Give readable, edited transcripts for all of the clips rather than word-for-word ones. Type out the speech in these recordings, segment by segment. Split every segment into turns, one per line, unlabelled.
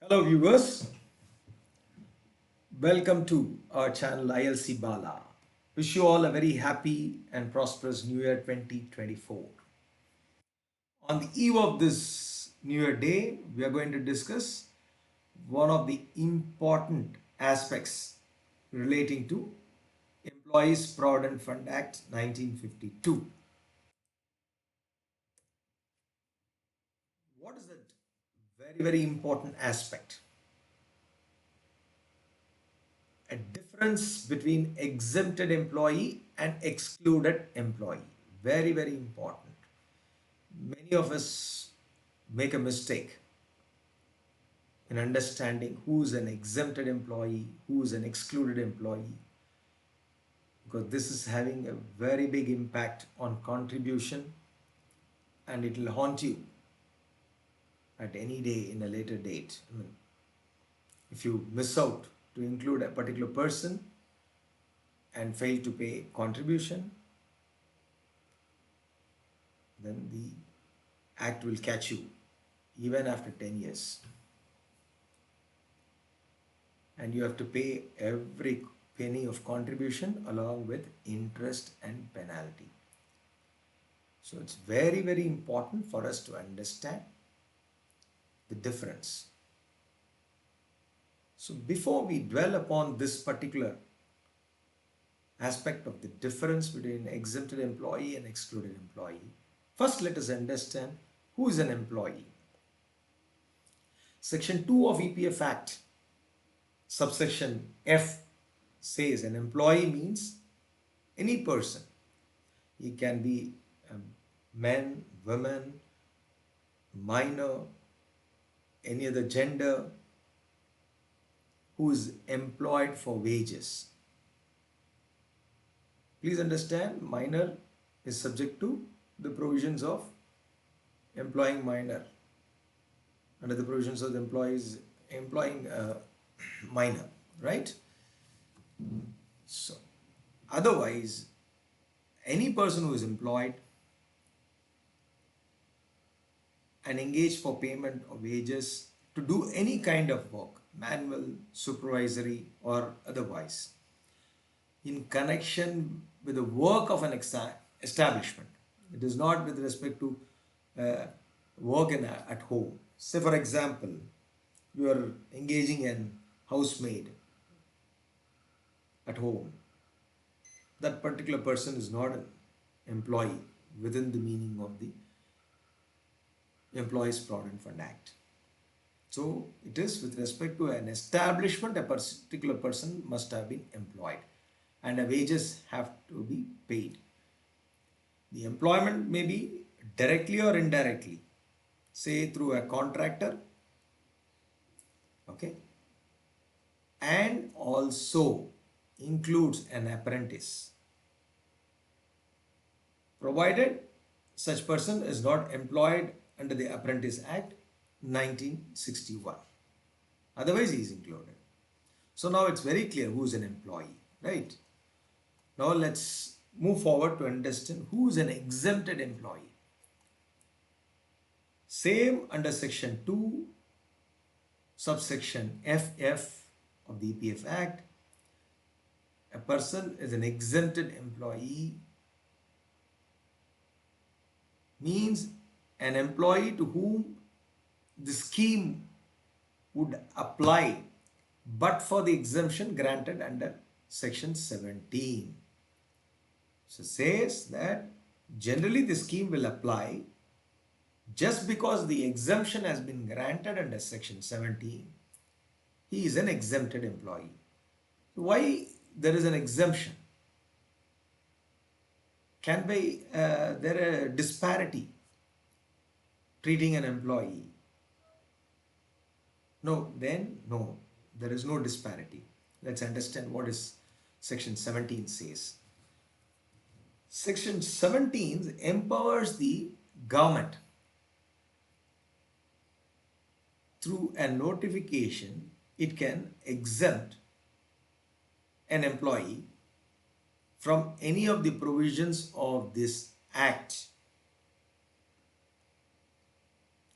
Hello viewers, welcome to our channel ILC Bala. Wish you all a very happy and prosperous New Year 2024. On the eve of this New Year day, we are going to discuss one of the important aspects relating to Employees Provident Fund Act 1952. What is that very important aspect? A difference between exempted employee and excluded employee. Very important. Many of us make a mistake in understanding who's an exempted employee, who's an excluded employee, because this is having a very big impact on contribution and it will haunt you at any day in a later date. If you miss out to include a particular person and fail to pay contribution, then the act will catch you even after 10 years. And you have to pay every penny of contribution along with interest and penalty. So it's very important for us to understand the difference. So before we dwell upon this particular aspect of the difference between exempted employee and excluded employee, first let us understand who is an employee. Section 2 of EPF Act, subsection F says an employee means any person. He can be men, women, minor, any other gender, who is employed for wages. Please understand, minor is subject to the provisions of employing minor, under the provisions of the employing minor, right? So otherwise, any person who is employed and engaged for payment of wages to do any kind of work, manual, supervisory or otherwise, in connection with the work of an establishment. It is not with respect to work at home. Say for example, you are engaging in housemaid at home. That particular person is not an employee within the meaning of the Employees Provident Fund Act. So it is with respect to an establishment, a particular person must have been employed and the wages have to be paid. The employment may be directly or indirectly, say through a contractor, okay, and also includes an apprentice, provided such person is not employed under the Apprentice Act 1961. Otherwise, he is included. So now it's very clear who is an employee, right? Now let's move forward to understand who is an exempted employee. Same under section 2, subsection FF of the EPF Act. A person is an exempted employee means an employee to whom the scheme would apply but for the exemption granted under section 17. So it says that generally the scheme will apply just because the exemption has been granted under section 17. He is an exempted employee. Why there is an exemption? Can be there a disparity treating an employee? No, then no, there is no disparity. Let's understand what is section 17 says. Section 17 empowers the government through a notification. It can exempt an employee from any of the provisions of this act.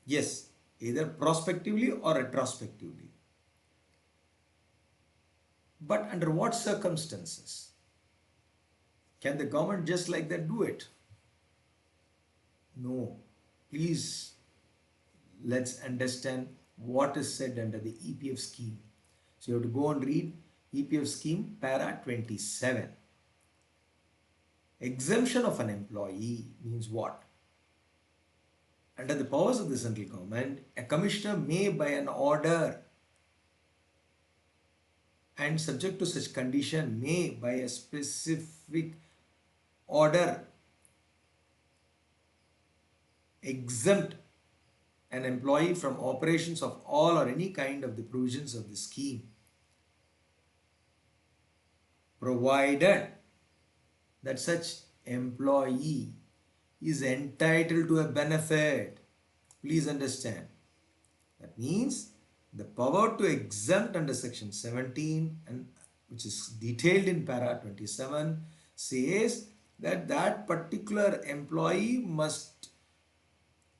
Yes, either prospectively or retrospectively. But under what circumstances can the government just like that do it? No. Please, let's understand what is said under the EPF scheme. So you have to go and read EPF scheme para 27. Exemption of an employee means what? Under the powers of the central government, a commissioner may by an order and subject to such condition may by a specific order exempt an employee from operations of all or any kind of the provisions of the scheme, provided that such employee is entitled to a benefit. Please understand. That means the power to exempt under section 17, and which is detailed in para 27, says that that particular employee must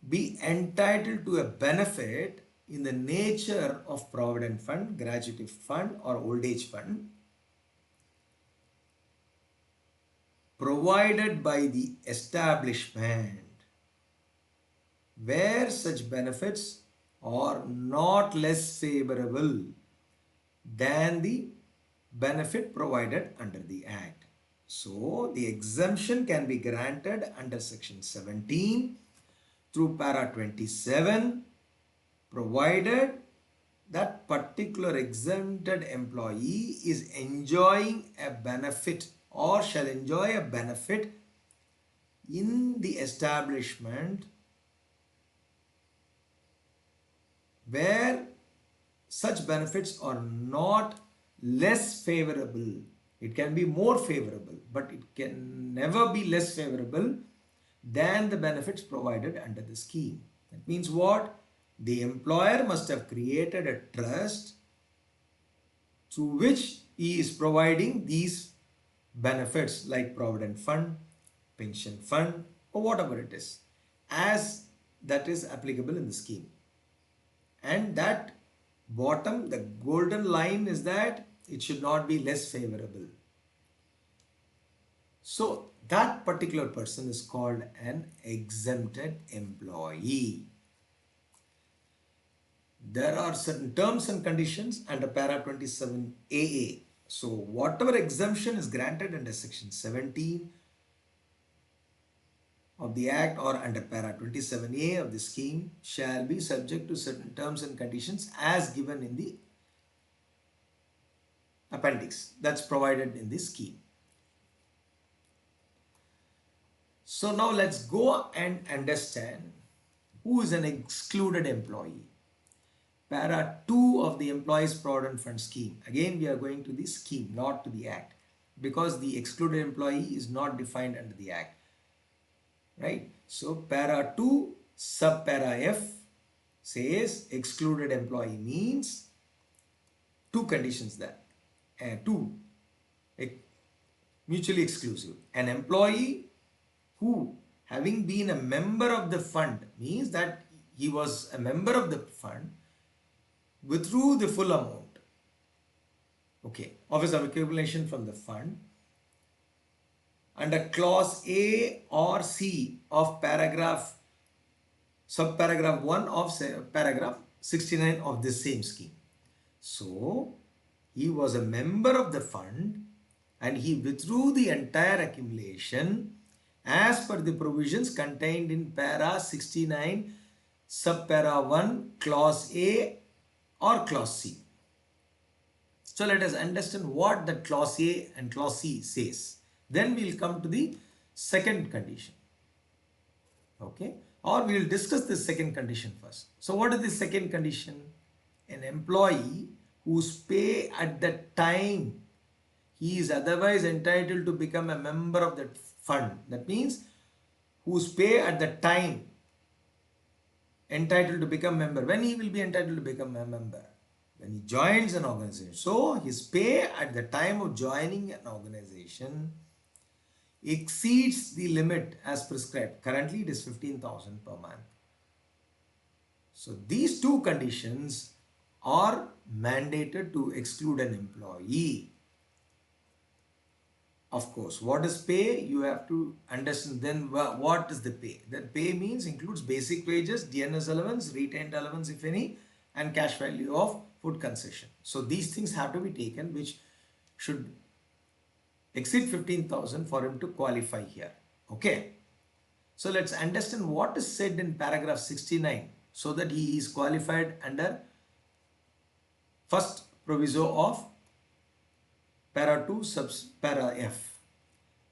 be entitled to a benefit in the nature of provident fund, gratuity fund or old age fund, provided by the establishment where such benefits are not less favorable than the benefit provided under the Act. So, the exemption can be granted under section 17 through para 27, provided that particular exempted employee is enjoying a benefit or shall enjoy a benefit in the establishment where such benefits are not less favorable. It can be more favorable, but it can never be less favorable than the benefits provided under the scheme. That means what? The employer must have created a trust through which he is providing these benefits like provident fund, pension fund or whatever it is, as that is applicable in the scheme. And that bottom, the golden line is that it should not be less favorable. So that particular person is called an exempted employee. There are certain terms and conditions under para 27 AA. So whatever exemption is granted under section 17 of the Act or under para 27A of the scheme shall be subject to certain terms and conditions as given in the appendix that's provided in the scheme. So now let's go and understand who is an excluded employee. Para 2 of the Employees Provident Fund Scheme. Again, we are going to the scheme, not to the Act, because the excluded employee is not defined under the Act. Right? So, para 2 sub para F says excluded employee means two conditions there. Two, mutually exclusive. An employee who, having been a member of the fund, means that he was a member of the fund, withdrew the full amount, okay, of his accumulation from the fund under clause A or C of subparagraph 1 of paragraph 69 of this same scheme. So, he was a member of the fund and he withdrew the entire accumulation as per the provisions contained in para 69 subpara 1 clause A or clause C. So let us understand what the clause A and clause C says. Then we will come to the second condition. Okay, or we will discuss the second condition first. So what is the second condition? An employee whose pay at the time he is otherwise entitled to become a member of that fund. That means whose pay at the time entitled to become member. When he will be entitled to become a member? When he joins an organization. So his pay at the time of joining an organization exceeds the limit as prescribed. Currently it is 15,000 per month. So these two conditions are mandated to exclude an employee. Of course, what is pay? You have to understand then what is the pay. That pay means includes basic wages, DNS allowance, retained allowance if any, and cash value of food concession. So these things have to be taken, which should exceed 15,000 for him to qualify here. Okay. So let's understand what is said in paragraph 69 so that he is qualified under first proviso of para 2 subs para F.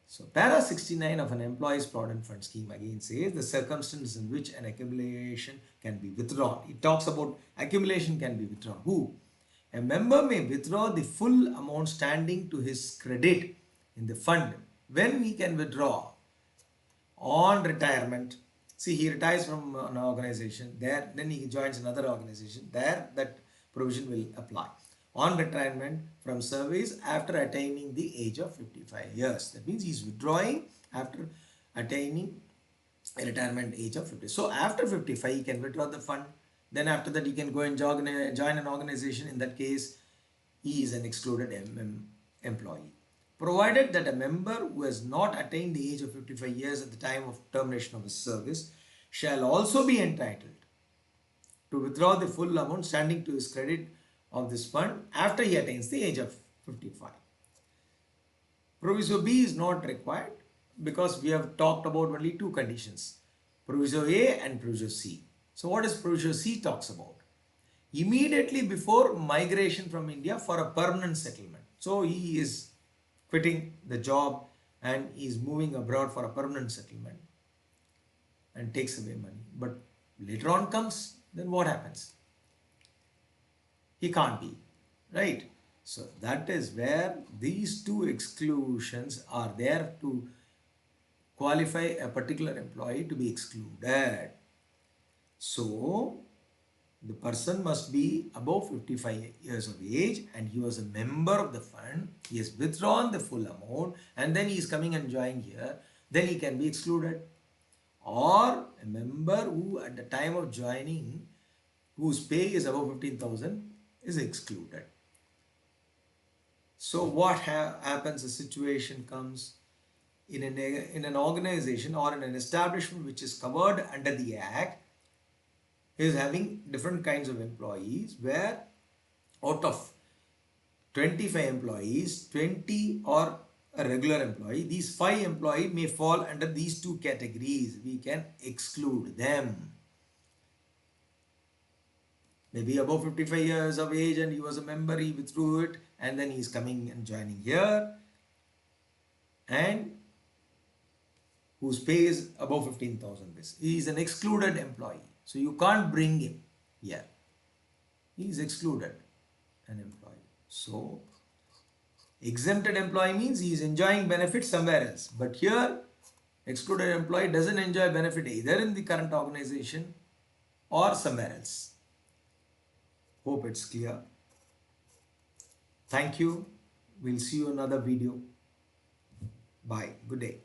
So para 69 of an Employees Provident Fund Scheme again says the circumstances in which an accumulation can be withdrawn. It talks about accumulation can be withdrawn. Who? A member may withdraw the full amount standing to his credit in the fund. When he can withdraw? On retirement. See, he retires from an organization, there then he joins another organization, there that provision will apply. On retirement from service after attaining the age of 55 years. That means he is withdrawing after attaining a retirement age of 50. So after 55 he can withdraw the fund. Then after that he can go and join an organization. In that case he is an excluded employee. Provided that a member who has not attained the age of 55 years at the time of termination of his service shall also be entitled to withdraw the full amount standing to his credit of this fund after he attains the age of 55. Proviso B is not required because we have talked about only two conditions, Proviso A and Proviso C. So what is Proviso C talks about? Immediately before migration from India for a permanent settlement. So he is quitting the job and is moving abroad for a permanent settlement and takes away money. But later on comes, then what happens? He can't be, right? So that is where these two exclusions are there to qualify a particular employee to be excluded. So the person must be above 55 years of age and he was a member of the fund. He has withdrawn the full amount and then he is coming and joining here. Then he can be excluded. Or a member who at the time of joining, whose pay is above 15,000 is excluded. So what happens, a situation comes in an organization or in an establishment which is covered under the Act, is having different kinds of employees where out of 25 employees, 20 are a regular employee. These 5 employees may fall under these two categories. We can exclude them. Maybe above 55 years of age and he was a member, he withdrew it and then he is coming and joining here, and whose pay is above 15,000. He is an excluded employee. So you can't bring him here. He is excluded, an employee. So exempted employee means he is enjoying benefits somewhere else. But here excluded employee doesn't enjoy benefit either in the current organization or somewhere else. Hope it's clear. Thank you. We'll see you in another video. Bye. Good day.